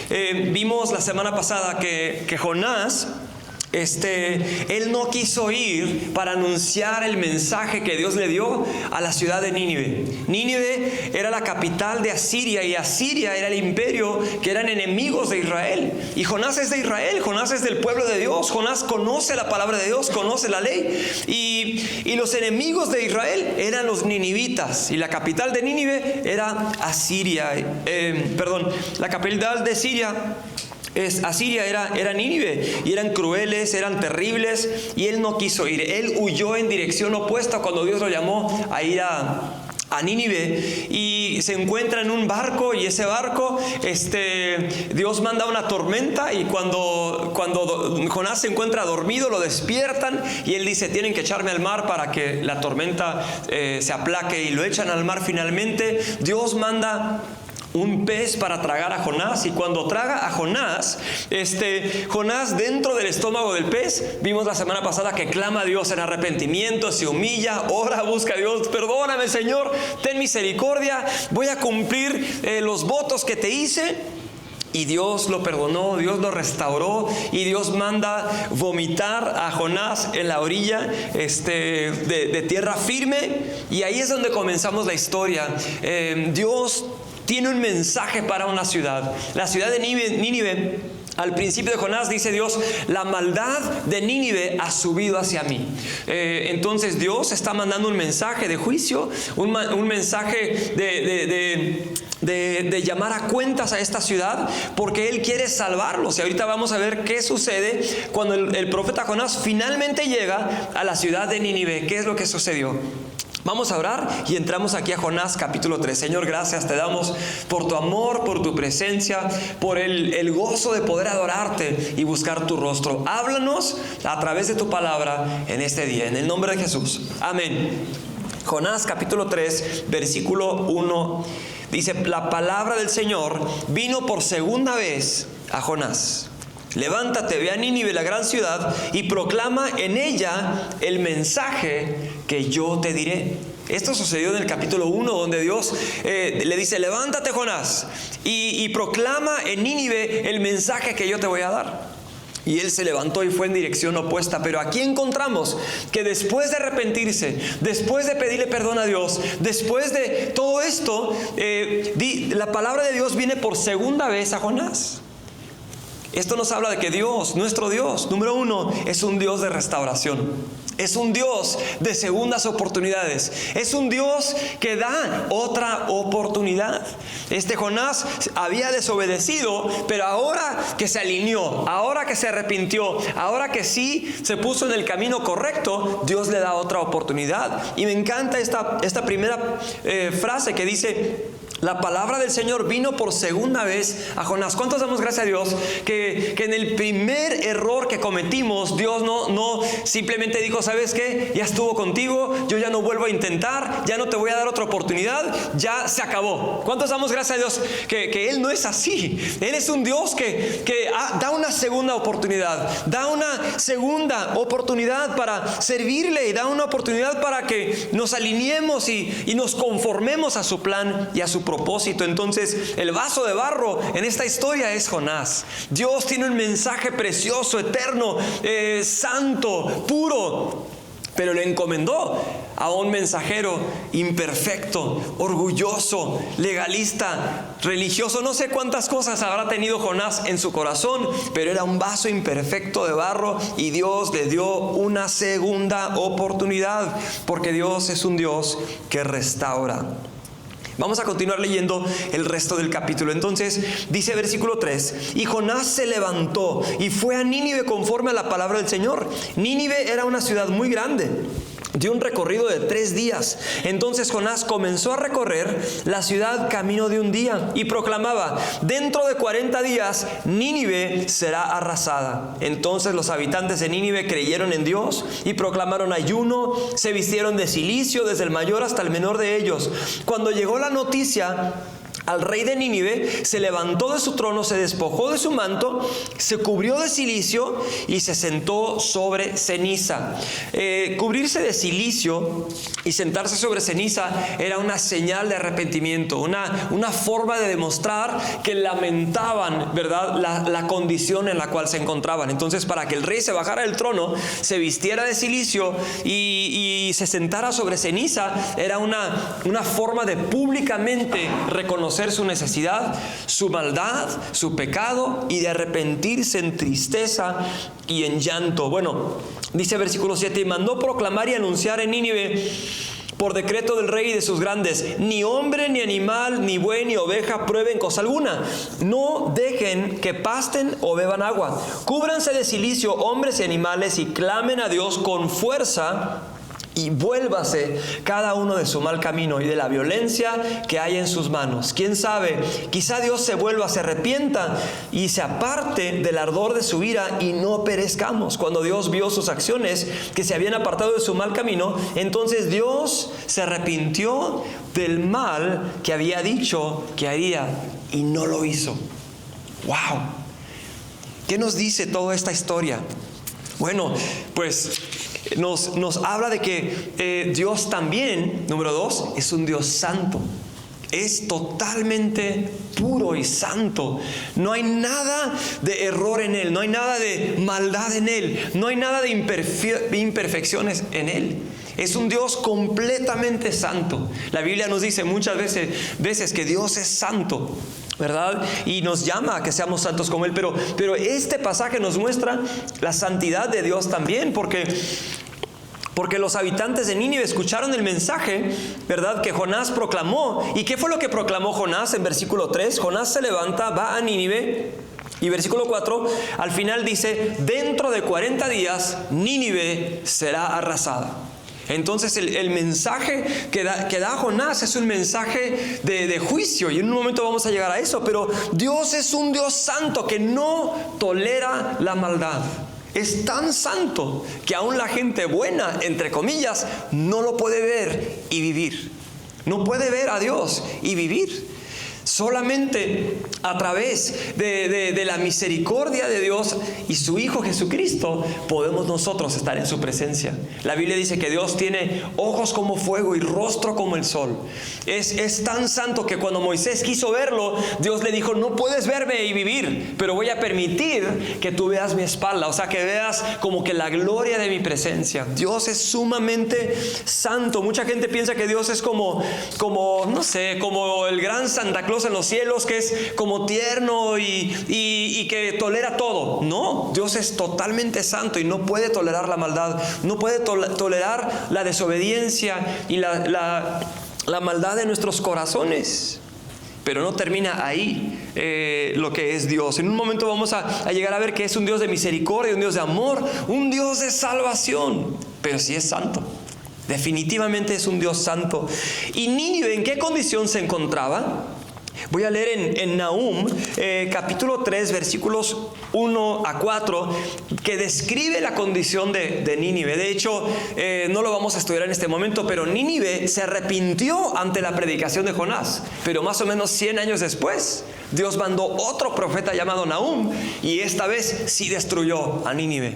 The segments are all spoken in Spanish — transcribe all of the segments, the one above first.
Vimos la semana pasada que Jonás, él no quiso ir para anunciar el mensaje que Dios le dio a la ciudad de Nínive. Nínive era la capital de Asiria, y Asiria era el imperio que eran enemigos de Israel. Y Jonás es de Israel, Jonás es del pueblo de Dios, Jonás conoce la palabra de Dios, conoce la ley. Y los enemigos de Israel eran los ninivitas, y la capital de Nínive era Asiria. La capital de Asiria era Nínive, y eran crueles, eran terribles, y él no quiso ir. Él huyó en dirección opuesta cuando Dios lo llamó a ir a Nínive, y se encuentra en un barco, y ese barco, Dios manda una tormenta, y cuando Jonás se encuentra dormido, lo despiertan, y él dice: tienen que echarme al mar para que la tormenta se aplaque, y lo echan al mar. Finalmente Dios manda un pez para tragar a Jonás, y cuando traga a Jonás, Jonás, dentro del estómago del pez, vimos la semana pasada que clama a Dios en arrepentimiento, se humilla, ora, busca a Dios: perdóname, Señor, ten misericordia, voy a cumplir los votos que te hice. Y Dios lo perdonó, Dios lo restauró, y Dios manda vomitar a Jonás en la orilla de tierra firme. Y ahí es donde comenzamos la historia. Dios tiene un mensaje para una ciudad. La ciudad de Nínive, al principio de Jonás, dice Dios: la maldad de Nínive ha subido hacia mí. Entonces Dios está mandando un mensaje de juicio, un mensaje de llamar a cuentas a esta ciudad, porque Él quiere salvarlos. Y ahorita vamos a ver qué sucede cuando el profeta Jonás finalmente llega a la ciudad de Nínive. ¿Qué es lo que sucedió? Vamos a orar y entramos aquí a Jonás capítulo 3. Señor, gracias te damos por tu amor, por tu presencia, por el gozo de poder adorarte y buscar tu rostro. Háblanos a través de tu palabra en este día, en el nombre de Jesús. Amén. Jonás capítulo 3, versículo 1, dice: la palabra del Señor vino por segunda vez a Jonás. Levántate, ve a Nínive, la gran ciudad, y proclama en ella el mensaje que yo te diré. Esto sucedió en el capítulo 1, donde Dios le dice: levántate, Jonás, y proclama en Nínive el mensaje que yo te voy a dar. Y él se levantó y fue en dirección opuesta. Pero aquí encontramos que después de arrepentirse, después de pedirle perdón a Dios, después de todo esto, la palabra de Dios viene por segunda vez a Jonás. Esto nos habla de que Dios, nuestro Dios, número uno, es un Dios de restauración. Es un Dios de segundas oportunidades. Es un Dios que da otra oportunidad. Jonás había desobedecido, pero ahora que se alineó, ahora que se arrepintió, ahora que sí se puso en el camino correcto, Dios le da otra oportunidad. Y me encanta esta primera frase que dice: la palabra del Señor vino por segunda vez a Jonás. ¿Cuántos damos gracias a Dios que en el primer error que cometimos, Dios no simplemente dijo: ¿sabes qué? Ya estuvo contigo, yo ya no vuelvo a intentar, ya no te voy a dar otra oportunidad, ya se acabó? ¿Cuántos damos gracias a Dios que Él no es así? Él es un Dios que da una segunda oportunidad, da una segunda oportunidad para servirle, y da una oportunidad para que nos alineemos y nos conformemos a su plan y a su propósito. Entonces, el vaso de barro en esta historia es Jonás. Dios tiene un mensaje precioso, eterno, santo, puro, pero le encomendó a un mensajero imperfecto, orgulloso, legalista, religioso. No sé cuántas cosas habrá tenido Jonás en su corazón, pero era un vaso imperfecto de barro, y Dios le dio una segunda oportunidad, porque Dios es un Dios que restaura. Vamos a continuar leyendo el resto del capítulo. Entonces dice versículo 3: y Jonás se levantó y fue a Nínive conforme a la palabra del Señor. Nínive era una ciudad muy grande, de un recorrido de 3 días. Entonces Jonás comenzó a recorrer la ciudad camino de un día, y proclamaba: dentro de 40 días Nínive será arrasada. Entonces los habitantes de Nínive creyeron en Dios y proclamaron ayuno, se vistieron de cilicio desde el mayor hasta el menor de ellos. Cuando llegó la noticia al rey de Nínive, se levantó de su trono, se despojó de su manto, se cubrió de cilicio y se sentó sobre ceniza. Cubrirse de cilicio y sentarse sobre ceniza era una señal de arrepentimiento, una forma de demostrar que lamentaban, ¿verdad?, la condición en la cual se encontraban. Entonces, para que el rey se bajara del trono, se vistiera de cilicio y se sentara sobre ceniza, era una forma de públicamente reconocer su necesidad, su maldad, su pecado, y de arrepentirse en tristeza y en llanto. Bueno, dice versículo 7: y mandó proclamar y anunciar en Nínive por decreto del rey y de sus grandes: ni hombre, ni animal, ni buey, ni oveja prueben cosa alguna. No dejen que pasten o beban agua. Cúbranse de cilicio hombres y animales y clamen a Dios con fuerza, y vuélvase cada uno de su mal camino y de la violencia que hay en sus manos. ¿Quién sabe? Quizá Dios se vuelva, se arrepienta y se aparte del ardor de su ira y no perezcamos. Cuando Dios vio sus acciones, que se habían apartado de su mal camino, entonces Dios se arrepintió del mal que había dicho que haría y no lo hizo. ¡Wow! ¿Qué nos dice toda esta historia? Bueno, pues nos habla de que Dios también, número 2, es un Dios santo. Es totalmente puro y santo. No hay nada de error en Él, no hay nada de maldad en Él, no hay nada de imperfecciones en Él. Es un Dios completamente santo. La Biblia nos dice muchas veces que Dios es santo, ¿verdad? Y nos llama a que seamos santos como Él. Pero este pasaje nos muestra la santidad de Dios también, porque los habitantes de Nínive escucharon el mensaje, ¿verdad?, que Jonás proclamó. ¿Y qué fue lo que proclamó Jonás en versículo 3? Jonás se levanta, va a Nínive, y versículo 4, al final dice: dentro de 40 días Nínive será arrasada. Entonces el mensaje que da Jonás es un mensaje de juicio, y en un momento vamos a llegar a eso. Pero Dios es un Dios santo que no tolera la maldad. Es tan santo que aún la gente buena, entre comillas, no lo puede ver y vivir. No puede ver a Dios y vivir. Solamente a través de la misericordia de Dios y su Hijo Jesucristo podemos nosotros estar en su presencia. La Biblia dice que Dios tiene ojos como fuego y rostro como el sol. Es tan santo que cuando Moisés quiso verlo, Dios le dijo: no puedes verme y vivir, pero voy a permitir que tú veas mi espalda, o sea, que veas como que la gloria de mi presencia. Dios es sumamente santo. Mucha gente piensa que Dios es como no sé, como el gran Santa Claus en los cielos, que es como tierno y que tolera todo. No, Dios es totalmente santo y no puede tolerar la maldad, no puede tolerar la desobediencia y la maldad de nuestros corazones. Pero no termina ahí lo que es Dios. En un momento vamos a llegar a ver que es un Dios de misericordia, un Dios de amor, un Dios de salvación, pero sí es santo. Definitivamente es un Dios santo. ¿Y Nínive en qué condición se encontraba? Voy a leer en Nahum, capítulo 3, versículos 1 a 4, que describe la condición de Nínive. De hecho, no lo vamos a estudiar en este momento, pero Nínive se arrepintió ante la predicación de Jonás. Pero más o menos 100 años después, Dios mandó otro profeta llamado Nahum, y esta vez sí destruyó a Nínive,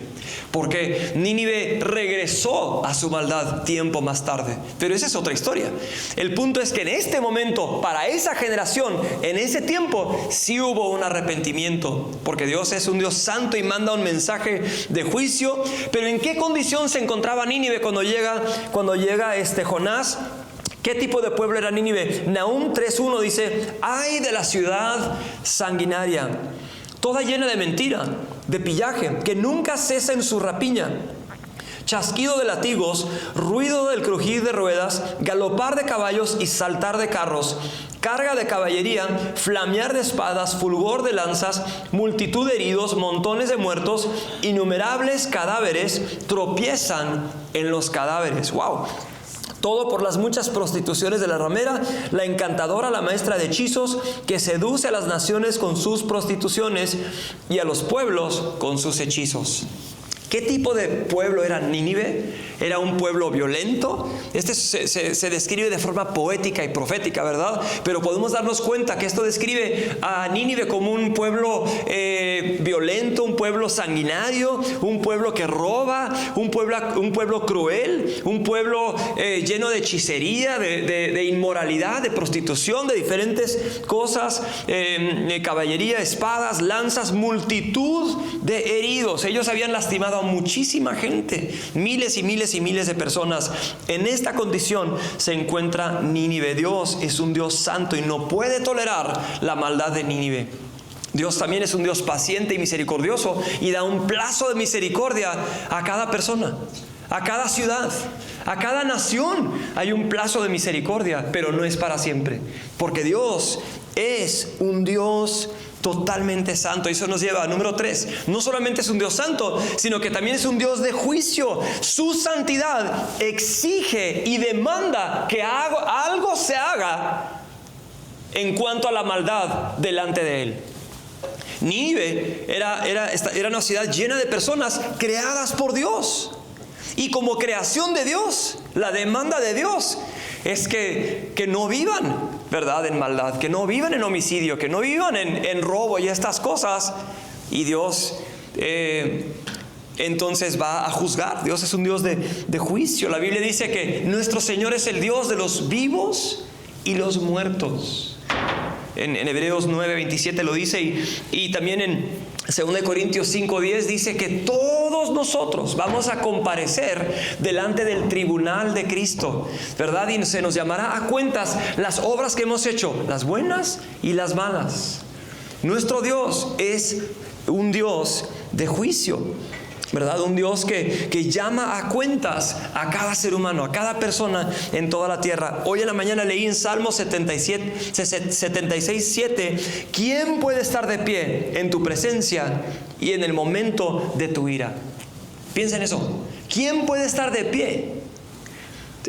porque Nínive regresó a su maldad tiempo más tarde. Pero esa es otra historia. El punto es que en este momento, para esa generación, en ese tiempo, sí hubo un arrepentimiento, porque Dios es un Dios santo y manda un mensaje de juicio. Pero ¿en qué condición se encontraba Nínive cuando llega Jonás? ¿Qué tipo de pueblo era Nínive? Nahum 3:1 dice: ay de la ciudad sanguinaria, toda llena de mentira, de pillaje, que nunca cesa en su rapiña, chasquido de látigos, ruido del crujir de ruedas, galopar de caballos y saltar de carros, carga de caballería, flamear de espadas, fulgor de lanzas, multitud de heridos, montones de muertos, innumerables cadáveres tropiezan en los cadáveres. ¡Wow! Todo por las muchas prostituciones de la ramera, la encantadora, la maestra de hechizos, que seduce a las naciones con sus prostituciones y a los pueblos con sus hechizos. ¿Qué tipo de pueblo era Nínive? Era un pueblo violento. Este se describe de forma poética y profética, ¿verdad? Pero podemos darnos cuenta que esto describe a Nínive como un pueblo violento, un pueblo sanguinario, un pueblo que roba, un pueblo cruel, un pueblo lleno de hechicería, de inmoralidad, de prostitución, de diferentes cosas, caballería, espadas, lanzas, multitud de heridos. Ellos habían lastimado a muchísima gente, miles y miles y miles de personas. En esta condición se encuentra Nínive. Dios es un Dios santo y no puede tolerar la maldad de Nínive. Dios también es un Dios paciente y misericordioso y da un plazo de misericordia a cada persona, a cada ciudad, a cada nación. Hay un plazo de misericordia, pero no es para siempre, porque Dios es un Dios totalmente santo. Y eso nos lleva a número 3. No solamente es un Dios santo, sino que también es un Dios de juicio. Su santidad exige y demanda que algo se haga en cuanto a la maldad delante de Él. Nínive era una ciudad llena de personas creadas por Dios. Y como creación de Dios, la demanda de Dios es que no vivan, ¿verdad?, en maldad, que no vivan en homicidio, que no vivan en robo y estas cosas. Y Dios entonces va a juzgar. Dios es un Dios de juicio. La Biblia dice que nuestro Señor es el Dios de los vivos y los muertos. En Hebreos 9:27 lo dice, y también en 2 Corintios 5:10 dice que todos nosotros vamos a comparecer delante del tribunal de Cristo, ¿verdad? Y se nos llamará a cuentas las obras que hemos hecho, las buenas y las malas. Nuestro Dios es un Dios de juicio, ¿verdad? Un Dios que llama a cuentas a cada ser humano, a cada persona en toda la tierra. Hoy en la mañana leí en Salmo 76:7, ¿quién puede estar de pie en tu presencia y en el momento de tu ira? Piensa en eso. ¿Quién puede estar de pie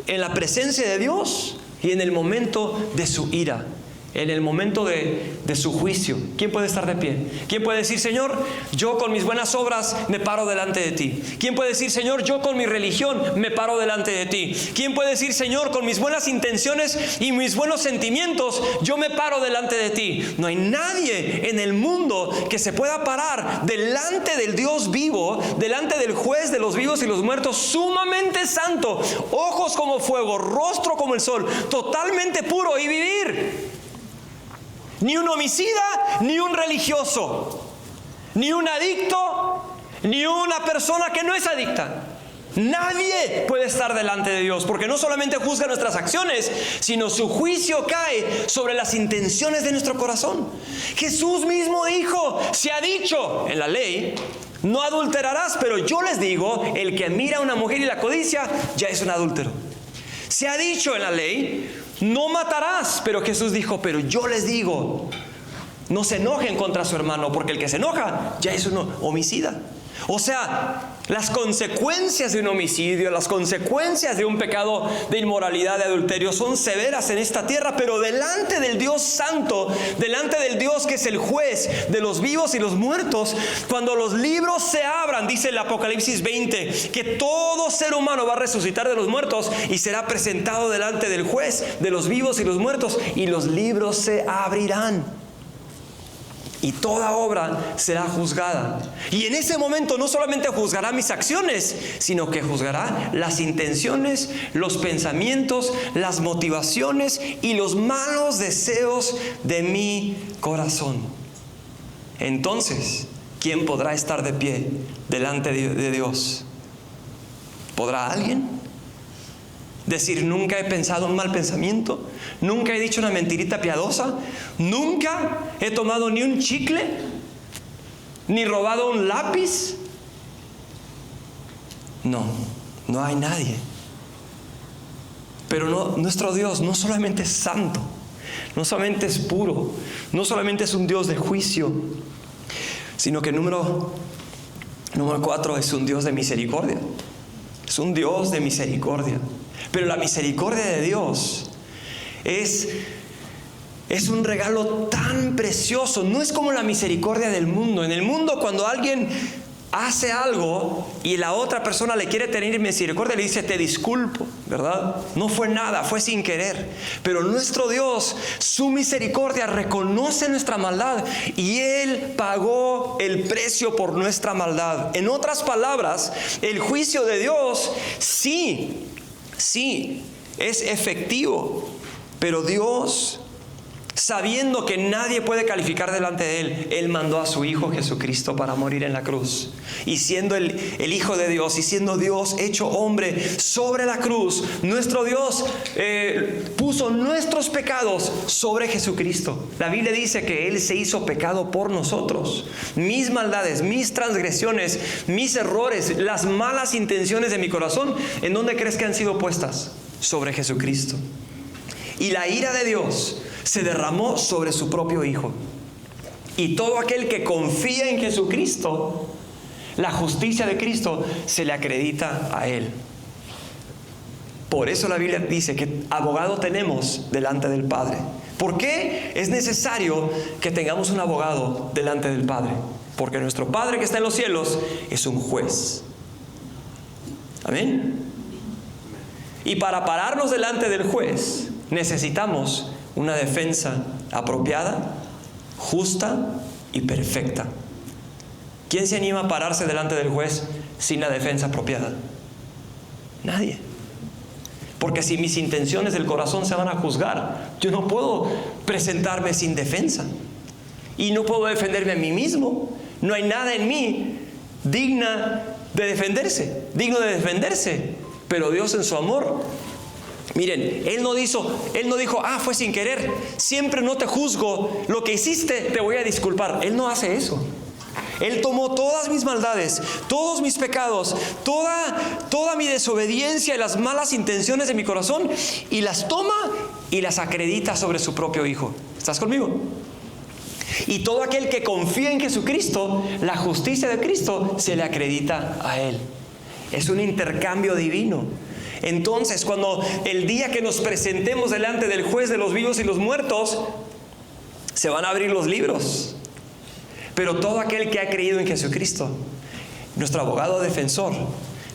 en la presencia de Dios y en el momento de su ira? En el momento de su juicio, ¿quién puede estar de pie? ¿Quién puede decir, Señor, yo con mis buenas obras me paro delante de ti? ¿Quién puede decir, Señor, yo con mi religión me paro delante de ti? ¿Quién puede decir, Señor, con mis buenas intenciones y mis buenos sentimientos yo me paro delante de ti? No hay nadie en el mundo que se pueda parar delante del Dios vivo, delante del juez de los vivos y los muertos, sumamente santo, ojos como fuego, rostro como el sol, totalmente puro, y vivir. Ni un homicida, ni un religioso, ni un adicto, ni una persona que no es adicta. Nadie puede estar delante de Dios, porque no solamente juzga nuestras acciones, sino su juicio cae sobre las intenciones de nuestro corazón. Jesús mismo dijo, se ha dicho en la ley, no adulterarás, pero yo les digo, el que mira a una mujer y la codicia, ya es un adúltero. Se ha dicho en la ley, no matarás, pero Jesús dijo, pero yo les digo, no se enojen contra su hermano, porque el que se enoja ya es un homicida. O sea, las consecuencias de un homicidio, las consecuencias de un pecado de inmoralidad, de adulterio, son severas en esta tierra, pero delante del Dios santo, delante del Dios que es el juez de los vivos y los muertos, cuando los libros se abran, dice el Apocalipsis 20, que todo ser humano va a resucitar de los muertos y será presentado delante del juez de los vivos y los muertos, y los libros se abrirán. Y toda obra será juzgada. Y en ese momento no solamente juzgará mis acciones, sino que juzgará las intenciones, los pensamientos, las motivaciones y los malos deseos de mi corazón. Entonces, ¿quién podrá estar de pie delante de Dios? ¿Podrá alguien decir, nunca he pensado un mal pensamiento, nunca he dicho una mentirita piadosa, nunca he tomado ni un chicle, ni robado un lápiz? No hay nadie. Pero nuestro Dios no solamente es santo, no solamente es puro, no solamente es un Dios de juicio, sino que número 4 es un Dios de misericordia. Es un Dios de misericordia. Pero la misericordia de Dios es un regalo tan precioso. No es como la misericordia del mundo. En el mundo, cuando alguien hace algo y la otra persona le quiere tener misericordia, le dice: te disculpo, ¿verdad? No fue nada, fue sin querer. Pero nuestro Dios, su misericordia, reconoce nuestra maldad y Él pagó el precio por nuestra maldad. En otras palabras, el juicio de Dios sí es efectivo, pero Dios, sabiendo que nadie puede calificar delante de Él mandó a su Hijo Jesucristo para morir en la cruz. Y siendo el Hijo de Dios y siendo Dios hecho hombre sobre la cruz, nuestro Dios puso nuestros pecados sobre Jesucristo. La Biblia dice que Él se hizo pecado por nosotros. Mis maldades, mis transgresiones, mis errores, las malas intenciones de mi corazón, ¿en dónde crees que han sido puestas? Sobre Jesucristo. Y la ira de Dios se derramó sobre su propio Hijo. Y todo aquel que confía en Jesucristo, la justicia de Cristo se le acredita a Él. Por eso la Biblia dice que abogado tenemos delante del Padre. ¿Por qué es necesario que tengamos un abogado delante del Padre? Porque nuestro Padre que está en los cielos es un juez. Amén. Y para pararnos delante del juez necesitamos una defensa apropiada, justa y perfecta. ¿Quién se anima a pararse delante del juez sin la defensa apropiada? Nadie. Porque si mis intenciones del corazón se van a juzgar, yo no puedo presentarme sin defensa. Y no puedo defenderme a mí mismo. No hay nada en mí digno de defenderse. Pero Dios en su amor, miren, Él no dijo, fue sin querer, siempre no te juzgo, lo que hiciste te voy a disculpar. Él no hace eso. Él tomó todas mis maldades, todos mis pecados, toda mi desobediencia y las malas intenciones de mi corazón, y las toma y las acredita sobre su propio Hijo. ¿Estás conmigo? Y todo aquel que confía en Jesucristo, la justicia de Cristo se le acredita a Él. Es un intercambio divino. Entonces, cuando el día que nos presentemos delante del juez de los vivos y los muertos, se van a abrir los libros. Pero todo aquel que ha creído en Jesucristo, nuestro abogado defensor,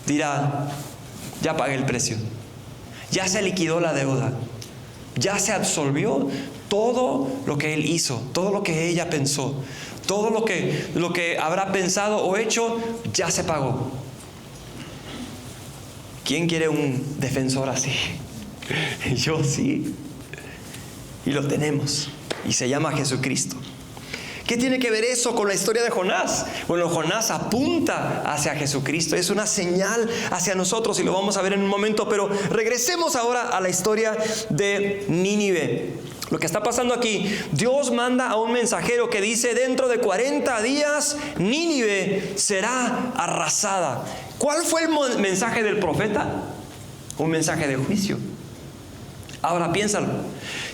dirá: ya pagué el precio, ya se liquidó la deuda, ya se absolvió todo lo que él hizo, todo lo que ella pensó, todo lo que habrá pensado o hecho, ya se pagó. ¿Quién quiere un defensor así? Yo sí. Y lo tenemos. Y se llama Jesucristo. ¿Qué tiene que ver eso con la historia de Jonás? Bueno, Jonás apunta hacia Jesucristo. Es una señal hacia nosotros y lo vamos a ver en un momento. Pero regresemos ahora a la historia de Nínive. Lo que está pasando aquí, Dios manda a un mensajero que dice: dentro de 40 días Nínive será arrasada. ¿Cuál fue el mensaje del profeta? Un mensaje de juicio. Ahora piénsalo.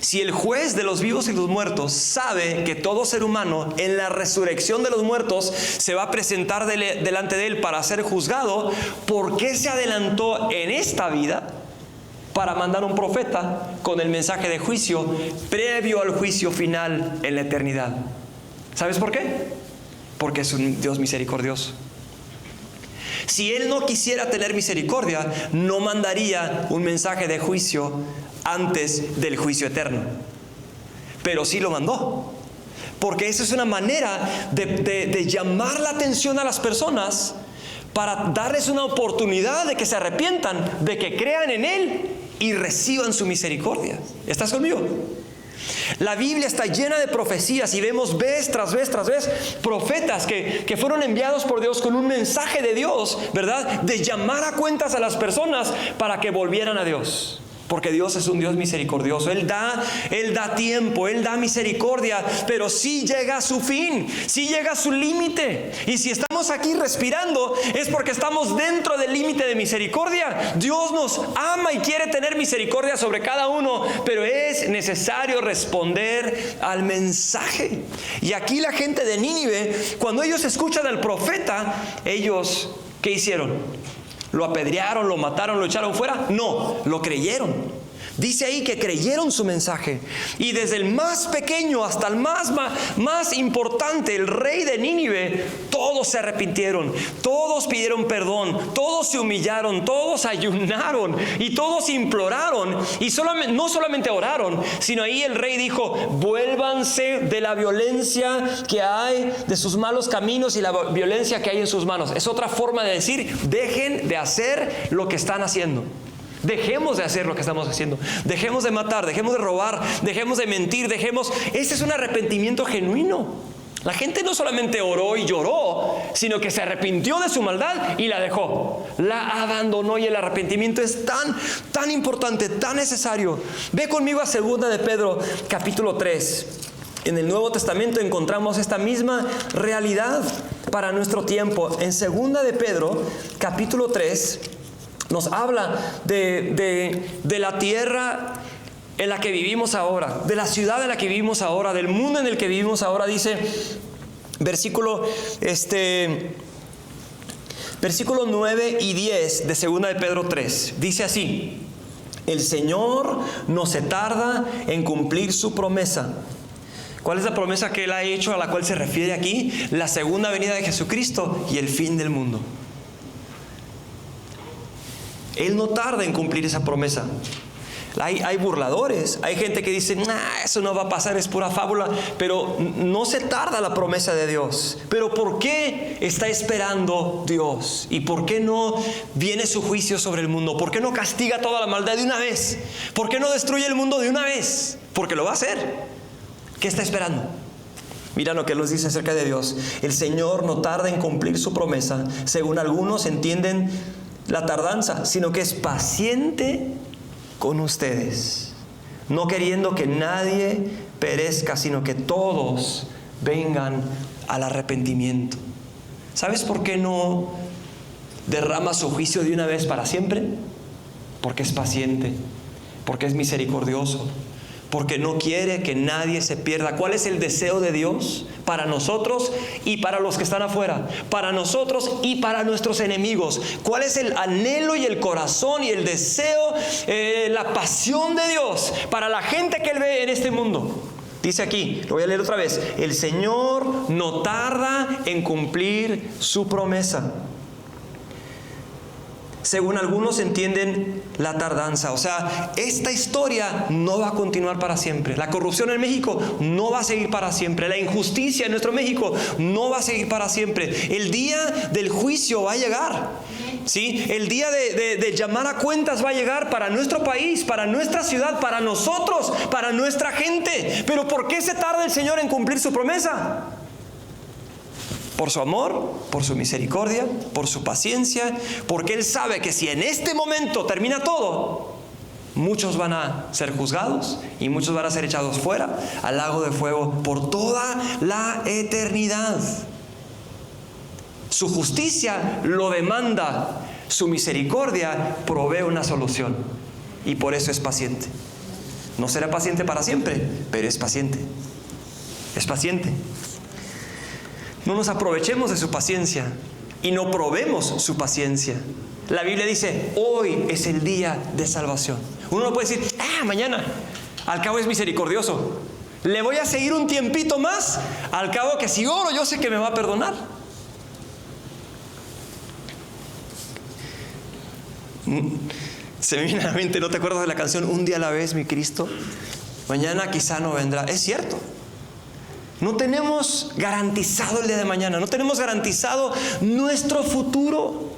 Si el juez de los vivos y los muertos sabe que todo ser humano en la resurrección de los muertos se va a presentar delante de él para ser juzgado, ¿por qué se adelantó en esta vida para mandar un profeta con el mensaje de juicio previo al juicio final en la eternidad? ¿Sabes por qué? Porque es un Dios misericordioso. Si Él no quisiera tener misericordia, no mandaría un mensaje de juicio antes del juicio eterno. Pero sí lo mandó. Porque esa es una manera de llamar la atención a las personas para darles una oportunidad de que se arrepientan, de que crean en Él y reciban su misericordia. ¿Estás conmigo? La Biblia está llena de profecías y vemos vez tras vez profetas que fueron enviados por Dios con un mensaje de Dios, ¿verdad? De llamar a cuentas a las personas para que volvieran a Dios. Porque Dios es un Dios misericordioso. Él da tiempo, Él da misericordia, pero sí llega a su fin, sí llega a su límite. Y si estamos aquí respirando, es porque estamos dentro del límite de misericordia. Dios nos ama y quiere tener misericordia sobre cada uno, pero es necesario responder al mensaje. Y aquí la gente de Nínive, cuando ellos escuchan al profeta, ellos, ¿qué hicieron? ¿Lo apedrearon, lo mataron, lo echaron fuera? No, lo creyeron. Dice ahí que creyeron su mensaje. Y desde el más pequeño hasta el más importante, el rey de Nínive, todos se arrepintieron, todos pidieron perdón, todos se humillaron, todos ayunaron y todos imploraron. Y no solamente oraron, sino ahí el rey dijo: vuélvanse de la violencia que hay, de sus malos caminos y la violencia que hay en sus manos. Es otra forma de decir: dejen de hacer lo que están haciendo. Dejemos de hacer lo que estamos haciendo. Dejemos de matar, dejemos de robar, dejemos de mentir, Ese es un arrepentimiento genuino. La gente no solamente oró y lloró, sino que se arrepintió de su maldad y la dejó. La abandonó, y el arrepentimiento es tan importante, tan necesario. Ve conmigo a 2 de Pedro, capítulo 3. En el Nuevo Testamento encontramos esta misma realidad para nuestro tiempo. En 2 de Pedro, capítulo 3, nos habla de la tierra en la que vivimos ahora, de la ciudad en la que vivimos ahora, del mundo en el que vivimos ahora. Dice, versículo 9 y 10 de 2 de Pedro 3. Dice así: el Señor no se tarda en cumplir su promesa. ¿Cuál es la promesa que Él ha hecho, a la cual se refiere aquí? La segunda venida de Jesucristo y el fin del mundo. Él no tarda en cumplir esa promesa. Hay burladores, hay gente que dice: eso no va a pasar, es pura fábula. Pero no se tarda la promesa de Dios. Pero ¿por qué está esperando Dios? ¿Y por qué no viene su juicio sobre el mundo? ¿Por qué no castiga toda la maldad de una vez? ¿Por qué no destruye el mundo de una vez? Porque lo va a hacer. ¿Qué está esperando? Mira lo que nos dice acerca de Dios: el Señor no tarda en cumplir su promesa, según algunos entienden la tardanza, sino que es paciente con ustedes, no queriendo que nadie perezca, sino que todos vengan al arrepentimiento. ¿Sabes por qué no derrama su juicio de una vez para siempre? Porque es paciente, porque es misericordioso, porque no quiere que nadie se pierda. ¿Cuál es el deseo de Dios para nosotros y para los que están afuera? Para nosotros y para nuestros enemigos. ¿Cuál es el anhelo y el corazón y el deseo, la pasión de Dios para la gente que Él ve en este mundo? Dice aquí, lo voy a leer otra vez: el Señor no tarda en cumplir su promesa. Según algunos entienden la tardanza. O sea, esta historia no va a continuar para siempre. La corrupción en México no va a seguir para siempre. La injusticia en nuestro México no va a seguir para siempre. El día del juicio va a llegar. ¿Sí? El día de llamar a cuentas va a llegar para nuestro país, para nuestra ciudad, para nosotros, para nuestra gente. Pero ¿por qué se tarda el Señor en cumplir su promesa? Por su amor, por su misericordia, por su paciencia, porque Él sabe que si en este momento termina todo, muchos van a ser juzgados y muchos van a ser echados fuera al lago de fuego por toda la eternidad. Su justicia lo demanda, su misericordia provee una solución, y por eso es paciente. No será paciente para siempre, pero es paciente. Es paciente. No nos aprovechemos de su paciencia y no probemos su paciencia. La Biblia dice: hoy es el día de salvación. Uno no puede decir: mañana, al cabo es misericordioso, le voy a seguir un tiempito más, al cabo que si oro yo sé que me va a perdonar. Se me viene a la mente, ¿no te acuerdas de la canción Un día a la vez, mi Cristo? Mañana quizá no vendrá. Es cierto. No tenemos garantizado el día de mañana, no tenemos garantizado nuestro futuro.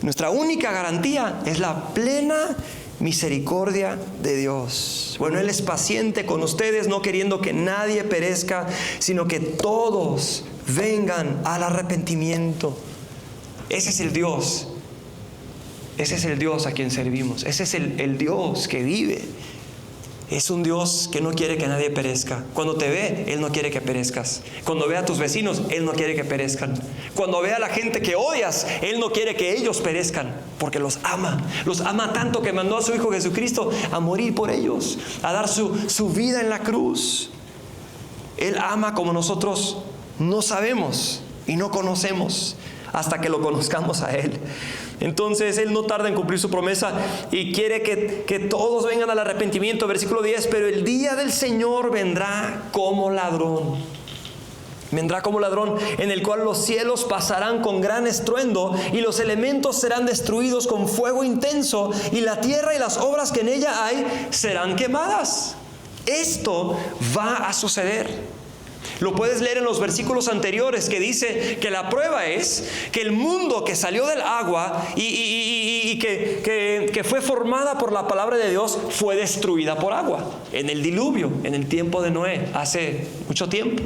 Nuestra única garantía es la plena misericordia de Dios. Bueno, Él es paciente con ustedes, no queriendo que nadie perezca, sino que todos vengan al arrepentimiento. Ese es el Dios. Ese es el Dios a quien servimos. Ese es el Dios que vive. Es un Dios que no quiere que nadie perezca. Cuando te ve, Él no quiere que perezcas. Cuando ve a tus vecinos, Él no quiere que perezcan. Cuando ve a la gente que odias, Él no quiere que ellos perezcan, porque los ama. Los ama tanto que mandó a su Hijo Jesucristo a morir por ellos, a dar su vida en la cruz. Él ama como nosotros no sabemos y no conocemos. hasta que lo conozcamos a Él. Entonces Él no tarda en cumplir su promesa y quiere que todos vengan al arrepentimiento. Versículo 10, pero el día del Señor vendrá como ladrón. Vendrá como ladrón, en el cual los cielos pasarán con gran estruendo y los elementos serán destruidos con fuego intenso y la tierra y las obras que en ella hay serán quemadas. Esto va a suceder. Lo puedes leer en los versículos anteriores, que dice que la prueba es que el mundo que salió del agua y que fue formada por la palabra de Dios fue destruida por agua en el diluvio, en el tiempo de Noé, hace mucho tiempo,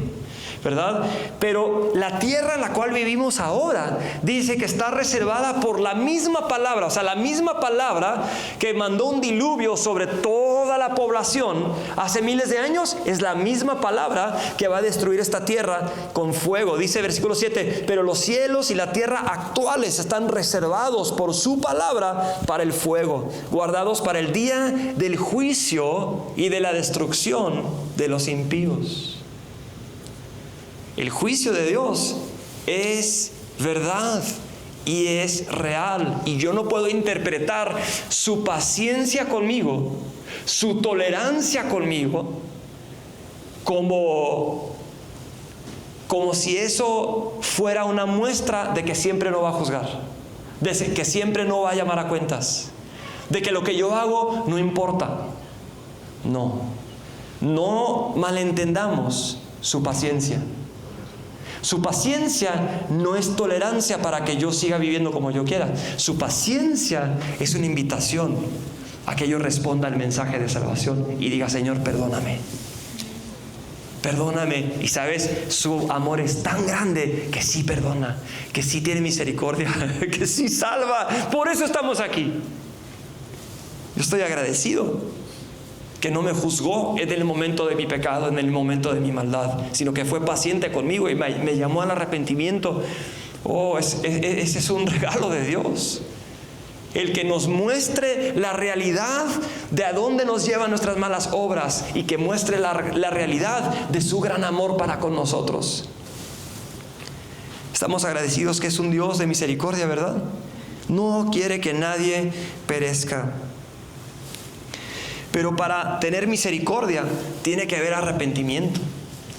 ¿verdad? Pero la tierra en la cual vivimos ahora dice que está reservada por la misma palabra, o sea, la misma palabra que mandó un diluvio sobre toda la población hace miles de años, es la misma palabra que va a destruir esta tierra con fuego. Dice versículo 7, pero los cielos y la tierra actuales están reservados por su palabra para el fuego, guardados para el día del juicio y de la destrucción de los impíos. El juicio de Dios es verdad y es real. Y yo no puedo interpretar su paciencia conmigo, su tolerancia conmigo, como si eso fuera una muestra de que siempre no va a juzgar, de que siempre no va a llamar a cuentas, de que lo que yo hago no importa. No malentendamos su paciencia. Su paciencia no es tolerancia para que yo siga viviendo como yo quiera. Su paciencia es una invitación a que yo responda al mensaje de salvación y diga: Señor, perdóname. Perdóname. Y sabes, su amor es tan grande que sí perdona, que sí tiene misericordia, que sí salva. Por eso estamos aquí. Yo estoy agradecido que no me juzgó en el momento de mi pecado, en el momento de mi maldad, sino que fue paciente conmigo y me llamó al arrepentimiento. Ese es un regalo de Dios. El que nos muestre la realidad de a dónde nos llevan nuestras malas obras y que muestre la realidad de su gran amor para con nosotros. Estamos agradecidos que es un Dios de misericordia, ¿verdad? No quiere que nadie perezca. Pero para tener misericordia tiene que haber arrepentimiento.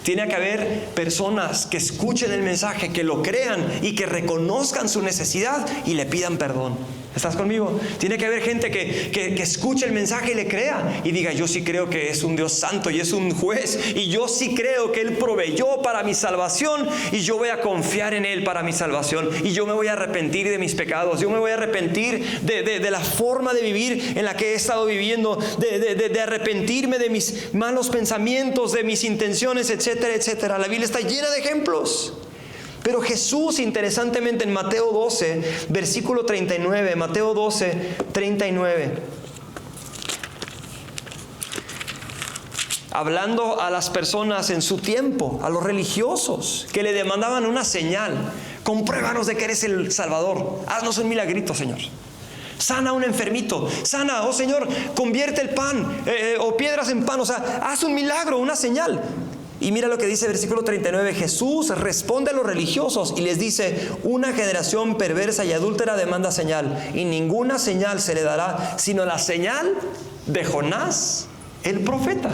Tiene que haber personas que escuchen el mensaje, que lo crean y que reconozcan su necesidad y le pidan perdón. ¿Estás conmigo? Tiene que haber gente que escuche el mensaje y le crea y diga: yo sí creo que es un Dios santo y es un juez, y yo sí creo que Él proveyó para mi salvación, y yo voy a confiar en Él para mi salvación, y yo me voy a arrepentir de mis pecados, yo me voy a arrepentir de la forma de vivir en la que he estado viviendo, de arrepentirme de mis malos pensamientos, de mis intenciones, etcétera, etcétera. La Biblia está llena de ejemplos. Pero Jesús, interesantemente, en Mateo 12, versículo 39, Mateo 12, 39, hablando a las personas en su tiempo, a los religiosos, que le demandaban una señal: compruébanos de que eres el Salvador, haznos un milagrito, Señor. Sana a un enfermito, sana, oh Señor, convierte el pan o piedras en pan, o sea, haz un milagro, una señal. Y mira lo que dice el versículo 39. Jesús responde a los religiosos y les dice: una generación perversa y adúltera demanda señal, y ninguna señal se le dará sino la señal de Jonás el profeta.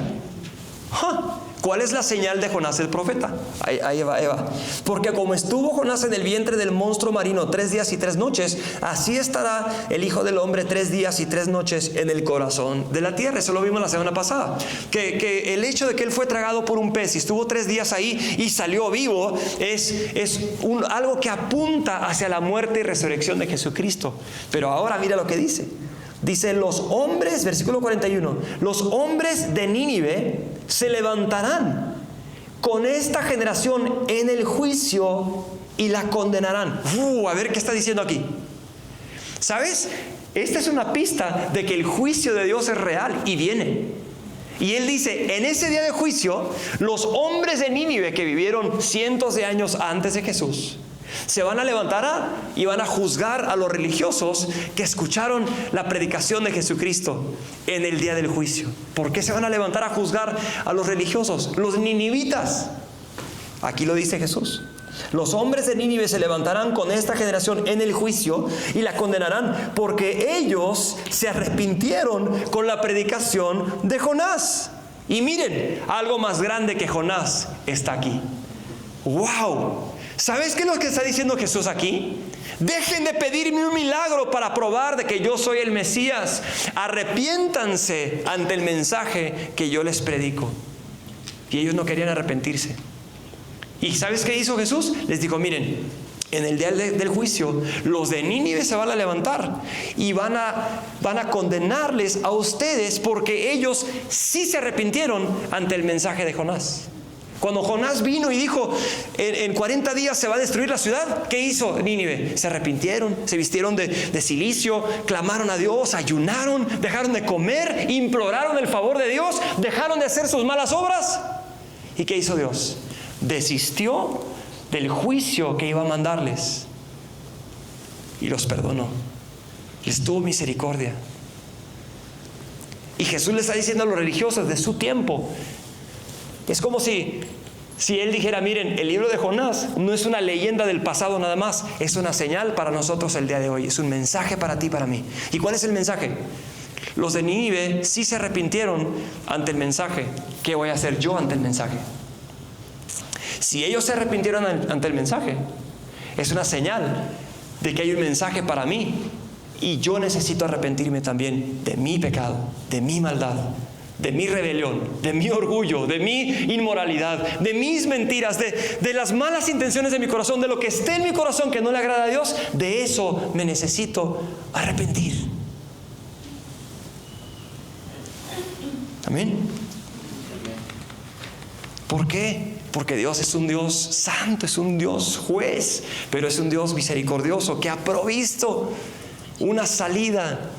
¿Cuál es la señal de Jonás el profeta? Ahí va. Porque como estuvo Jonás en el vientre del monstruo marino 3 días y 3 noches, así estará el Hijo del Hombre 3 días y 3 noches en el corazón de la tierra. Eso lo vimos la semana pasada. Que el hecho de que Él fue tragado por un pez y estuvo 3 días ahí y salió vivo es algo que apunta hacia la muerte y resurrección de Jesucristo. Pero ahora mira lo que dice. Dice: los hombres, versículo 41, los hombres de Nínive se levantarán con esta generación en el juicio y la condenarán. A ver qué está diciendo aquí. ¿Sabes? Esta es una pista de que el juicio de Dios es real y viene. Y Él dice: en ese día de juicio, los hombres de Nínive que vivieron cientos de años antes de Jesús se van a levantar y van a juzgar a los religiosos que escucharon la predicación de Jesucristo en el día del juicio. ¿Por qué se van a levantar a juzgar a los religiosos? Los ninivitas. Aquí lo dice Jesús. Los hombres de Nínive se levantarán con esta generación en el juicio y la condenarán porque ellos se arrepintieron con la predicación de Jonás. Y miren, algo más grande que Jonás está aquí. ¡Wow! ¿Sabes qué es lo que está diciendo Jesús aquí? Dejen de pedirme un milagro para probar de que yo soy el Mesías. Arrepiéntanse ante el mensaje que yo les predico. Y ellos no querían arrepentirse. ¿Y sabes qué hizo Jesús? Les dijo, miren, en el día del juicio, los de Nínive se van a levantar y van a condenarles a ustedes porque ellos sí se arrepintieron ante el mensaje de Jonás. Cuando Jonás vino y dijo, en 40 días se va a destruir la ciudad, ¿qué hizo Nínive? Se arrepintieron, se vistieron de cilicio, clamaron a Dios, ayunaron, dejaron de comer, imploraron el favor de Dios, dejaron de hacer sus malas obras. ¿Y qué hizo Dios? Desistió del juicio que iba a mandarles y los perdonó. Les tuvo misericordia. Y Jesús le está diciendo a los religiosos de su tiempo, es como si él dijera, miren, el libro de Jonás no es una leyenda del pasado nada más, es una señal para nosotros el día de hoy, es un mensaje para ti y para mí. ¿Y cuál es el mensaje? Los de Nínive sí se arrepintieron ante el mensaje. ¿Qué voy a hacer yo ante el mensaje? Si ellos se arrepintieron ante el mensaje, es una señal de que hay un mensaje para mí y yo necesito arrepentirme también de mi pecado, de mi maldad, de mi rebelión, de mi orgullo, de mi inmoralidad, de mis mentiras, de las malas intenciones de mi corazón, de lo que esté en mi corazón que no le agrada a Dios. De eso me necesito arrepentir. Amén. ¿Por qué? Porque Dios es un Dios santo, es un Dios juez, pero es un Dios misericordioso que ha provisto una salida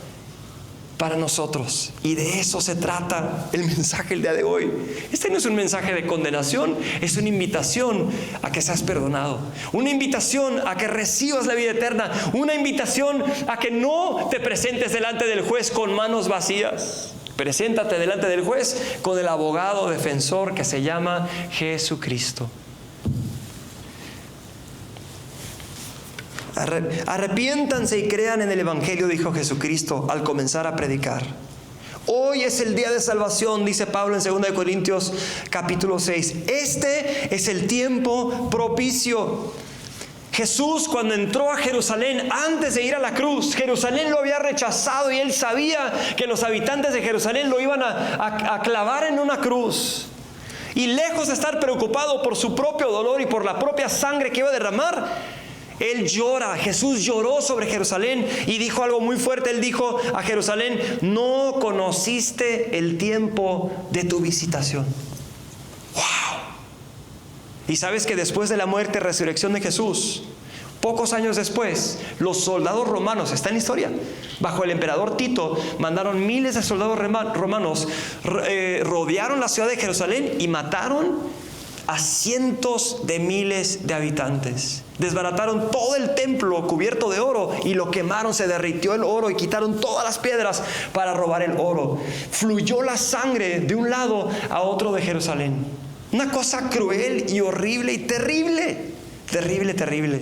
para nosotros. Y de eso se trata el mensaje el día de hoy. Este no es un mensaje de condenación, es una invitación a que seas perdonado, una invitación a que recibas la vida eterna, una invitación a que no te presentes delante del juez con manos vacías. Preséntate delante del juez con el abogado defensor que se llama Jesucristo. Arrepiéntanse y crean en el Evangelio, dijo Jesucristo al comenzar a predicar. Hoy es el día de salvación, dice Pablo en 2 Corintios capítulo 6. Este es el tiempo propicio. Jesús, cuando entró a Jerusalén, antes de ir a la cruz, Jerusalén lo había rechazado y él sabía que los habitantes de Jerusalén lo iban a clavar en una cruz. Y lejos de estar preocupado por su propio dolor y por la propia sangre que iba a derramar, él llora. Jesús lloró sobre Jerusalén y dijo algo muy fuerte. Él dijo a Jerusalén, no conociste el tiempo de tu visitación. ¡Wow! Y sabes que después de la muerte y resurrección de Jesús, pocos años después, los soldados romanos, está en la historia, bajo el emperador Tito, mandaron miles de soldados romanos, rodearon la ciudad de Jerusalén y mataron a cientos de miles de habitantes. Desbarataron todo el templo cubierto de oro y lo quemaron, se derritió el oro y quitaron todas las piedras para robar el oro. Fluyó la sangre de un lado a otro de Jerusalén. Una cosa cruel y horrible y terrible. Terrible, terrible.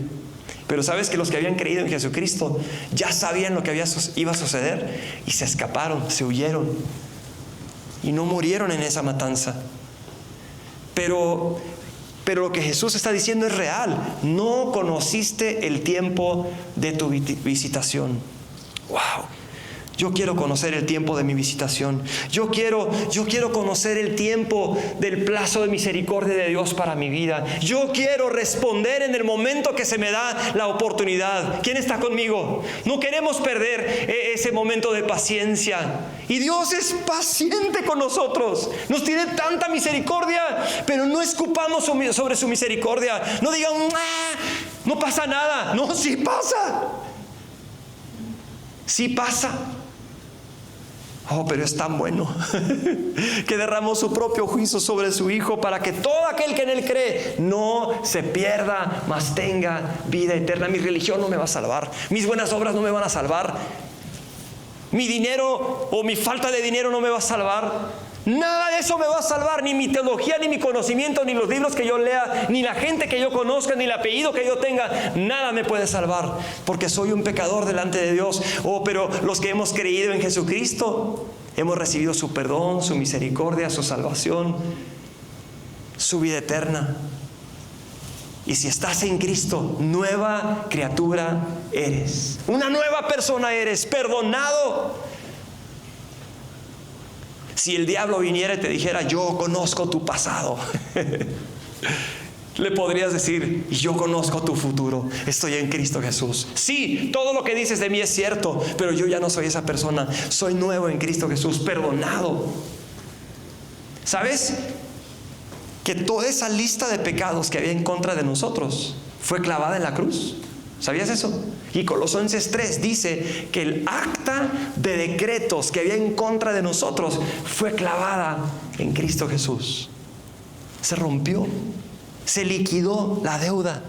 Pero sabes que los que habían creído en Jesucristo ya sabían lo que iba a suceder y se escaparon, se huyeron y no murieron en esa matanza. Pero lo que Jesús está diciendo es real. No conociste el tiempo de tu visitación. ¡Wow! Yo quiero conocer el tiempo de mi visitación. Yo quiero conocer el tiempo del plazo de misericordia de Dios para mi vida. Yo quiero responder en el momento que se me da la oportunidad. ¿Quién está conmigo? No queremos perder ese momento de paciencia. Y Dios es paciente con nosotros. Nos tiene tanta misericordia, pero no escupamos sobre su misericordia. No digan, no pasa nada. No, sí pasa. Sí pasa. Oh, pero es tan bueno que derramó su propio juicio sobre su Hijo para que todo aquel que en Él cree no se pierda, mas tenga vida eterna. Mi religión no me va a salvar. Mis buenas obras no me van a salvar. Mi dinero o mi falta de dinero no me va a salvar. Nada de eso me va a salvar, ni mi teología, ni mi conocimiento, ni los libros que yo lea, ni la gente que yo conozca, ni el apellido que yo tenga. Nada me puede salvar, porque soy un pecador delante de Dios. Pero los que hemos creído en Jesucristo, hemos recibido su perdón, su misericordia, su salvación, su vida eterna. Y si estás en Cristo, nueva criatura eres. Una nueva persona eres, perdonado. Si el diablo viniera y te dijera, yo conozco tu pasado, le podrías decir, yo conozco tu futuro, estoy en Cristo Jesús. Sí, todo lo que dices de mí es cierto, pero yo ya no soy esa persona, soy nuevo en Cristo Jesús, perdonado. ¿Sabes? Que toda esa lista de pecados que había en contra de nosotros fue clavada en la cruz. ¿Sabías eso? Y Colosenses 3 dice que el acta de decretos que había en contra de nosotros fue clavada en Cristo Jesús. Se rompió, se liquidó la deuda.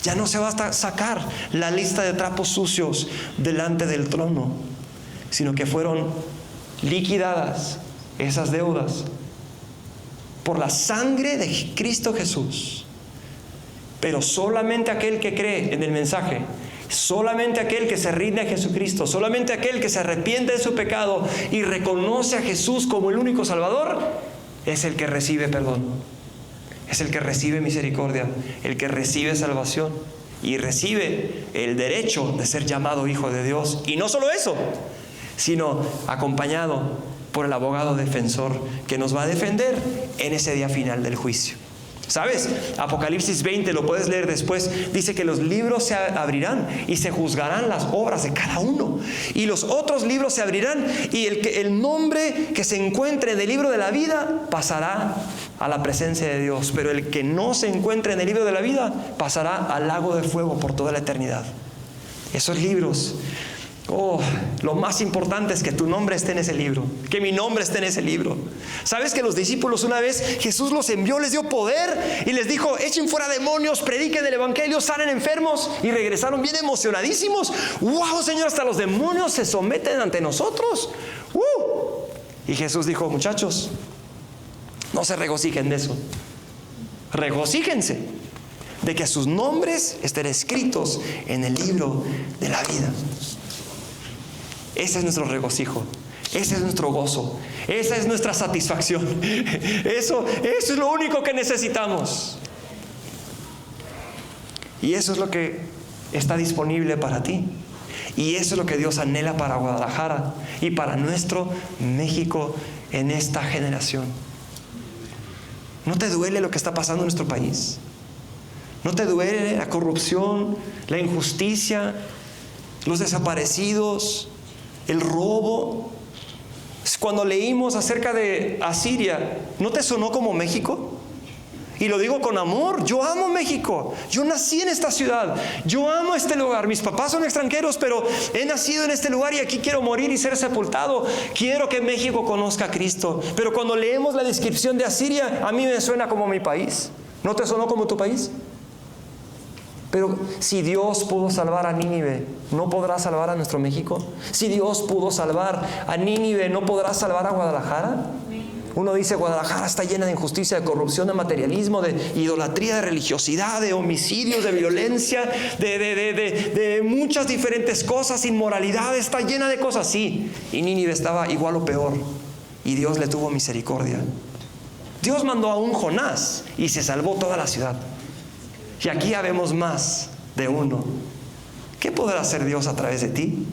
Ya no se va a sacar la lista de trapos sucios delante del trono, sino que fueron liquidadas esas deudas por la sangre de Cristo Jesús. Pero solamente aquel que cree en el mensaje, solamente aquel que se rinde a Jesucristo, solamente aquel que se arrepiente de su pecado y reconoce a Jesús como el único Salvador, es el que recibe perdón, es el que recibe misericordia, el que recibe salvación y recibe el derecho de ser llamado hijo de Dios. Y no solo eso, sino acompañado por el abogado defensor que nos va a defender en ese día final del juicio. ¿Sabes? Apocalipsis 20, lo puedes leer después, dice que los libros se abrirán y se juzgarán las obras de cada uno. Y los otros libros se abrirán y el nombre que se encuentre en el libro de la vida pasará a la presencia de Dios. Pero el que no se encuentre en el libro de la vida pasará al lago de fuego por toda la eternidad. Esos libros... lo más importante es que tu nombre esté en ese libro, que mi nombre esté en ese libro. ¿Sabes que los discípulos una vez Jesús los envió, les dio poder y les dijo, echen fuera demonios, prediquen el evangelio, sanen enfermos? Y regresaron bien emocionadísimos. ¡Wow, Señor! Hasta los demonios se someten ante nosotros. Y Jesús dijo, muchachos, no se regocijen de eso. Regocíjense de que sus nombres estén escritos en el libro de la vida. Ese es nuestro regocijo, ese es nuestro gozo, esa es nuestra satisfacción. Eso es lo único que necesitamos. Y eso es lo que está disponible para ti. Y eso es lo que Dios anhela para Guadalajara y para nuestro México en esta generación. ¿No te duele lo que está pasando en nuestro país? ¿No te duele la corrupción, la injusticia, los desaparecidos, el robo? Cuando leímos acerca de Asiria, ¿no te sonó como México? Y lo digo con amor, yo amo México, yo nací en esta ciudad, yo amo este lugar, mis papás son extranjeros, pero he nacido en este lugar y aquí quiero morir y ser sepultado. Quiero que México conozca a Cristo. Pero cuando leemos la descripción de Asiria, a mí me suena como mi país. ¿No te sonó como tu país? Pero si Dios pudo salvar a Nínive, ¿no podrá salvar a nuestro México? Si Dios pudo salvar a Nínive, ¿no podrá salvar a Guadalajara? Uno dice, Guadalajara está llena de injusticia, de corrupción, de materialismo, de idolatría, de religiosidad, de homicidios, de violencia, de muchas diferentes cosas, inmoralidad, está llena de cosas. Sí, y Nínive estaba igual o peor, y Dios le tuvo misericordia. Dios mandó a un Jonás y se salvó toda la ciudad. Y aquí ya vemos más de uno. ¿Qué podrá hacer Dios a través de ti?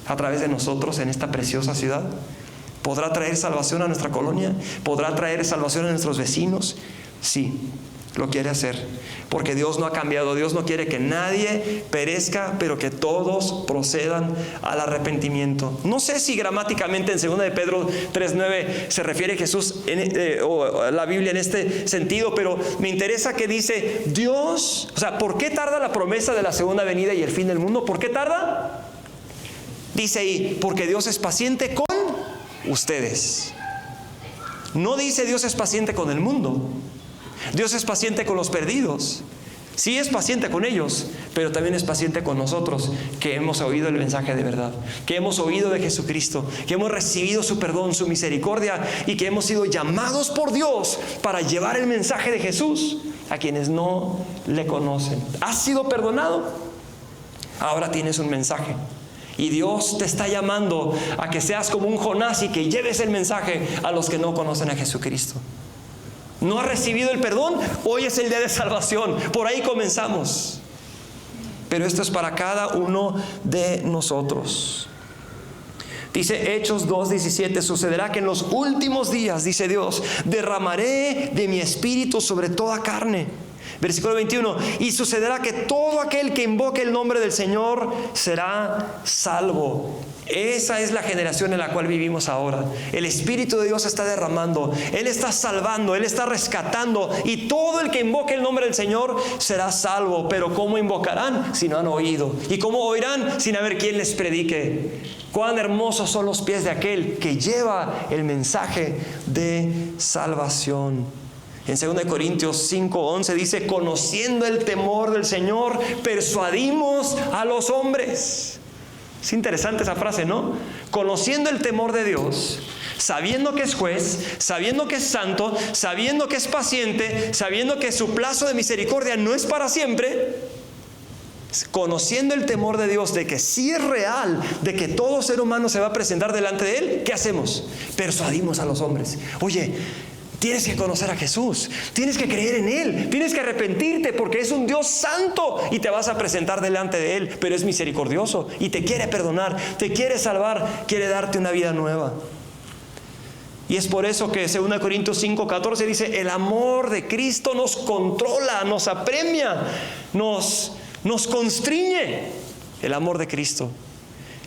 A través de nosotros en esta preciosa ciudad. ¿Podrá traer salvación a nuestra colonia? ¿Podrá traer salvación a nuestros vecinos? Sí, lo quiere hacer. Porque Dios no ha cambiado. Dios no quiere que nadie perezca, pero que todos procedan al arrepentimiento. No sé si gramáticamente en 2 de Pedro 3:9 se refiere Jesús o la Biblia en este sentido, pero me interesa que dice Dios, o sea, ¿por qué tarda la promesa de la segunda venida y el fin del mundo? ¿Por qué tarda? Dice ahí, porque Dios es paciente con ustedes. No dice Dios es paciente con el mundo. Dios es paciente con los perdidos. Sí es paciente con ellos, pero también es paciente con nosotros, que hemos oído el mensaje de verdad, que hemos oído de Jesucristo, que hemos recibido su perdón, su misericordia, y que hemos sido llamados por Dios para llevar el mensaje de Jesús a quienes no le conocen. ¿Has sido perdonado? Ahora tienes un mensaje. Y Dios te está llamando a que seas como un Jonás y que lleves el mensaje a los que no conocen a Jesucristo. ¿No has recibido el perdón? Hoy es el día de salvación. Por ahí comenzamos. Pero esto es para cada uno de nosotros. Dice Hechos 2:17, sucederá que en los últimos días, dice Dios, derramaré de mi espíritu sobre toda carne. Versículo 21, y sucederá que todo aquel que invoque el nombre del Señor será salvo. Esa es la generación en la cual vivimos ahora. El Espíritu de Dios está derramando, Él está salvando, Él está rescatando, y todo el que invoque el nombre del Señor será salvo. Pero ¿cómo invocarán si no han oído? ¿Y cómo oirán sin haber quien les predique? Cuán hermosos son los pies de aquel que lleva el mensaje de salvación. En 2 Corintios 5:11 dice, conociendo el temor del Señor, persuadimos a los hombres. Es interesante esa frase, ¿no? Conociendo el temor de Dios, sabiendo que es juez, sabiendo que es santo, sabiendo que es paciente, sabiendo que su plazo de misericordia no es para siempre, conociendo el temor de Dios, de que sí es real, de que todo ser humano se va a presentar delante de Él, ¿qué hacemos? Persuadimos a los hombres. Oye, tienes que conocer a Jesús, tienes que creer en Él, tienes que arrepentirte porque es un Dios santo y te vas a presentar delante de Él, pero es misericordioso y te quiere perdonar, te quiere salvar, quiere darte una vida nueva. Y es por eso que 2 Corintios 5:14 dice, el amor de Cristo nos controla, nos apremia, nos constriñe. El amor de Cristo.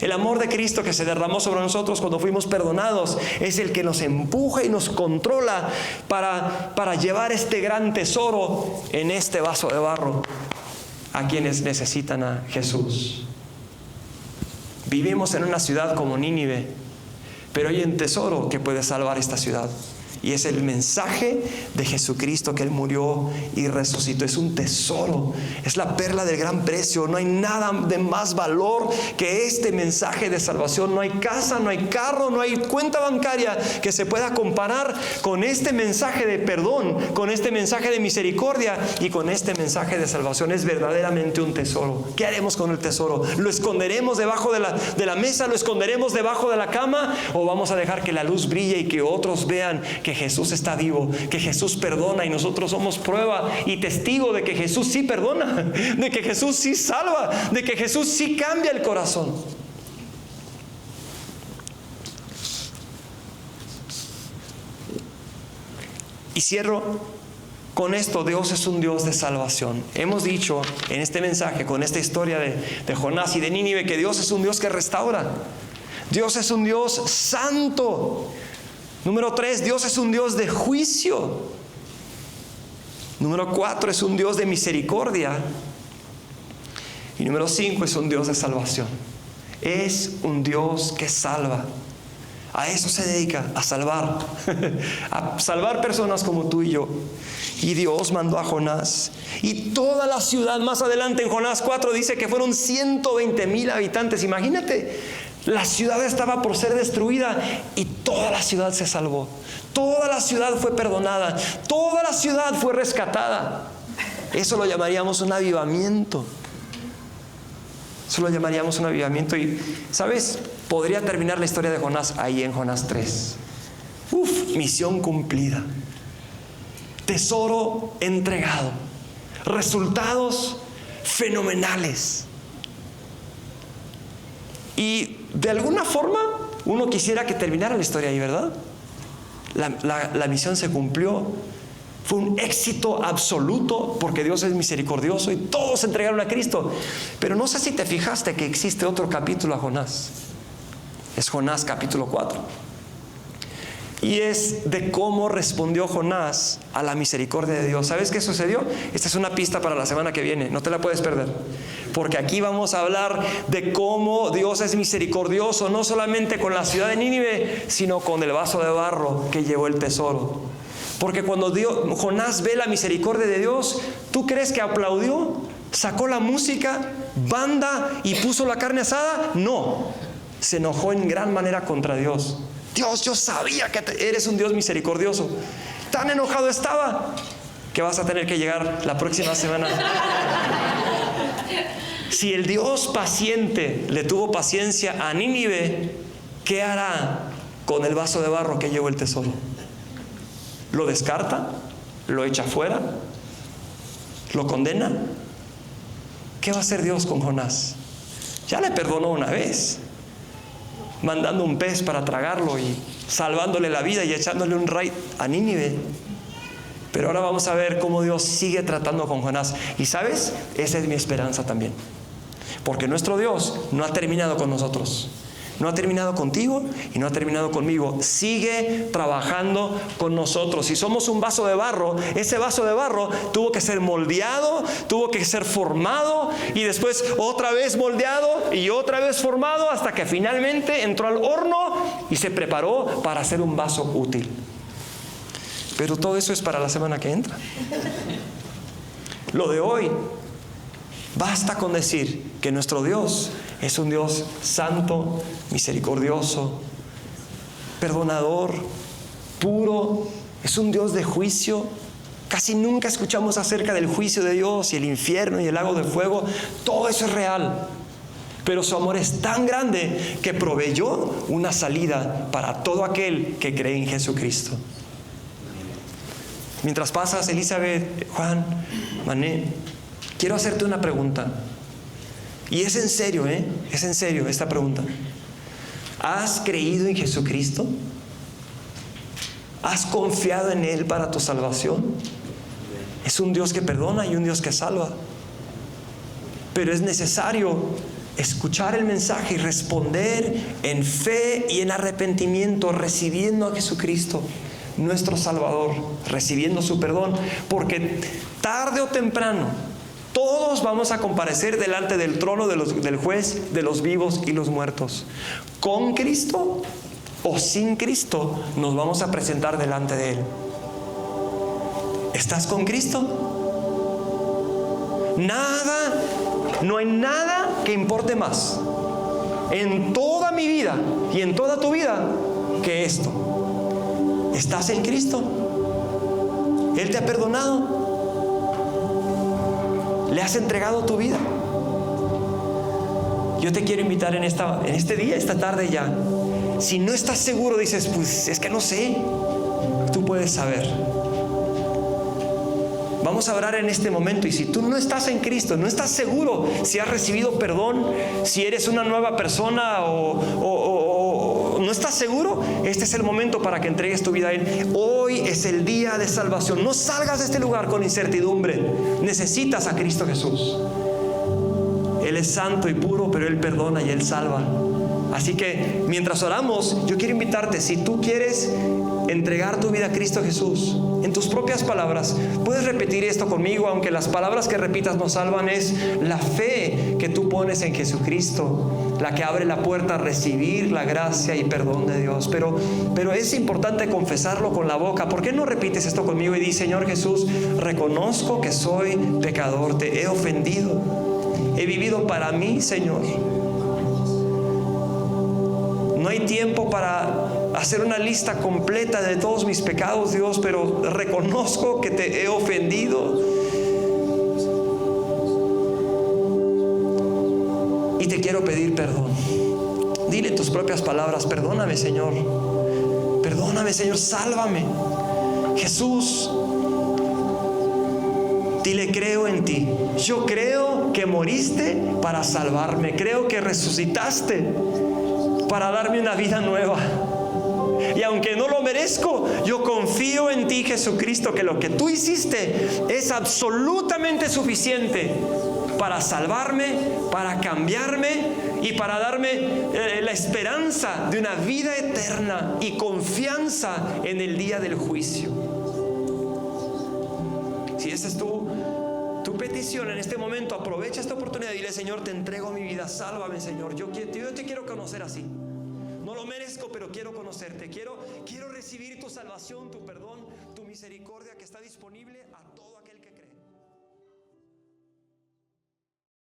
El amor de Cristo que se derramó sobre nosotros cuando fuimos perdonados es el que nos empuja y nos controla para llevar este gran tesoro en este vaso de barro a quienes necesitan a Jesús. Vivimos en una ciudad como Nínive, pero hay un tesoro que puede salvar esta ciudad. Y es el mensaje de Jesucristo, que Él murió y resucitó. Es un tesoro, es la perla del gran precio. No hay nada de más valor que este mensaje de salvación. No hay casa, no hay carro, no hay cuenta bancaria que se pueda comparar con este mensaje de perdón, con este mensaje de misericordia y con este mensaje de salvación. Es verdaderamente un tesoro. ¿Qué haremos con el tesoro? ¿Lo esconderemos debajo de la mesa? ¿Lo esconderemos debajo de la cama? ¿O vamos a dejar que la luz brille y que otros vean que Jesús está vivo, que Jesús perdona, y nosotros somos prueba y testigo de que Jesús sí perdona, de que Jesús sí salva, de que Jesús sí cambia el corazón? Y cierro con esto. Dios es un Dios de salvación. Hemos dicho en este mensaje, con esta historia de Jonás y de Nínive, que Dios es un Dios que restaura. Dios es un Dios santo. Número 3, Dios es un Dios de juicio. Número 4, es un Dios de misericordia. Y número 5, es un Dios de salvación. Es un Dios que salva. A eso se dedica, a salvar. A salvar personas como tú y yo. Y Dios mandó a Jonás. Y toda la ciudad, más adelante en Jonás 4 dice que fueron 120,000 habitantes. Imagínate. La ciudad estaba por ser destruida y toda la ciudad se salvó. Toda la ciudad fue perdonada. Toda la ciudad fue rescatada. Eso lo llamaríamos un avivamiento. Eso lo llamaríamos un avivamiento. Y, ¿sabes? Podría terminar la historia de Jonás ahí en Jonás 3. Misión cumplida. Tesoro entregado. Resultados fenomenales. Y de alguna forma uno quisiera que terminara la historia ahí, ¿verdad? La misión se cumplió. Fue un éxito absoluto porque Dios es misericordioso y todos se entregaron a Cristo. Pero no sé si te fijaste que existe otro capítulo a Jonás. Es Jonás capítulo 4. Y es de cómo respondió Jonás a la misericordia de Dios. ¿Sabes qué sucedió? Esta es una pista para la semana que viene. No te la puedes perder. Porque aquí vamos a hablar de cómo Dios es misericordioso, no solamente con la ciudad de Nínive, sino con el vaso de barro que llevó el tesoro. Porque cuando Jonás ve la misericordia de Dios, ¿tú crees que aplaudió? ¿Sacó la música, banda y puso la carne asada? No, se enojó en gran manera contra Dios. Dios, yo sabía que eres un Dios misericordioso. Tan enojado estaba que vas a tener que llegar la próxima semana. Si el Dios paciente le tuvo paciencia a Nínive, ¿qué hará con el vaso de barro que llevó el tesoro? ¿Lo descarta? ¿Lo echa fuera? ¿Lo condena? ¿Qué va a hacer Dios con Jonás? Ya le perdonó una vez, mandando un pez para tragarlo y salvándole la vida y echándole un raid a Nínive. Pero ahora vamos a ver cómo Dios sigue tratando con Jonás. Y ¿sabes? Esa es mi esperanza también. Porque nuestro Dios no ha terminado con nosotros. No ha terminado contigo y no ha terminado conmigo. Sigue trabajando con nosotros. Si somos un vaso de barro, ese vaso de barro tuvo que ser moldeado, tuvo que ser formado y después otra vez moldeado y otra vez formado hasta que finalmente entró al horno y se preparó para ser un vaso útil. Pero todo eso es para la semana que entra. Lo de hoy, basta con decir que nuestro Dios es un Dios santo, misericordioso, perdonador, puro. Es un Dios de juicio. Casi nunca escuchamos acerca del juicio de Dios y el infierno y el lago de fuego. Todo eso es real. Pero su amor es tan grande que proveyó una salida para todo aquel que cree en Jesucristo. Mientras pasas, Elizabeth, Juan, Mané, quiero hacerte una pregunta. Y es en serio, es en serio esta pregunta. ¿Has creído en Jesucristo? ¿Has confiado en Él para tu salvación? Es un Dios que perdona y un Dios que salva. Pero es necesario escuchar el mensaje y responder en fe y en arrepentimiento, recibiendo a Jesucristo, nuestro Salvador, recibiendo su perdón, porque tarde o temprano todos vamos a comparecer delante del trono del juez de los vivos y los muertos. Con Cristo o sin Cristo nos vamos a presentar delante de Él. ¿Estás con Cristo? No hay nada que importe más en toda mi vida y en toda tu vida que esto. ¿Estás en Cristo? ¿Él te ha perdonado? ¿Le has entregado tu vida? Yo te quiero invitar en este día, esta tarde ya. Si no estás seguro, dices, pues es que no sé. Tú puedes saber. Vamos a orar en este momento. Y si tú no estás en Cristo, no estás seguro si has recibido perdón, si eres una nueva persona o no estás seguro, este es el momento para que entregues tu vida a Él. Hoy es el día de salvación. No salgas de este lugar con incertidumbre. Necesitas a Cristo Jesús. Él es santo y puro, pero Él perdona y Él salva. Así que mientras oramos, yo quiero invitarte, si tú quieres entregar tu vida a Cristo Jesús, en tus propias palabras, puedes repetir esto conmigo, aunque las palabras que repitas no salvan. Es la fe que tú pones en Jesucristo, la que abre la puerta a recibir la gracia y perdón de Dios. Pero es importante confesarlo con la boca. ¿Por qué no repites esto conmigo y dices: Señor Jesús, reconozco que soy pecador, te he ofendido, he vivido para mí, Señor. No hay tiempo para hacer una lista completa de todos mis pecados, Dios, pero reconozco que te he ofendido y te quiero pedir perdón. Dile en tus propias palabras: perdóname, Señor. Perdóname, Señor, sálvame. Jesús, dile: creo en ti. Yo creo que moriste para salvarme. Creo que resucitaste para darme una vida nueva. Y aunque no lo merezco, yo confío en ti, Jesucristo, que lo que tú hiciste es absolutamente suficiente para salvarme, para cambiarme y para darme la esperanza de una vida eterna y confianza en el día del juicio. Si esa es tu petición en este momento, aprovecha esta oportunidad y dile: Señor, te entrego mi vida, sálvame, Señor. Yo te quiero conocer así. No lo merezco, pero quiero conocerte. Quiero recibir tu salvación, tu perdón, tu misericordia. misericordia que está disponible a todo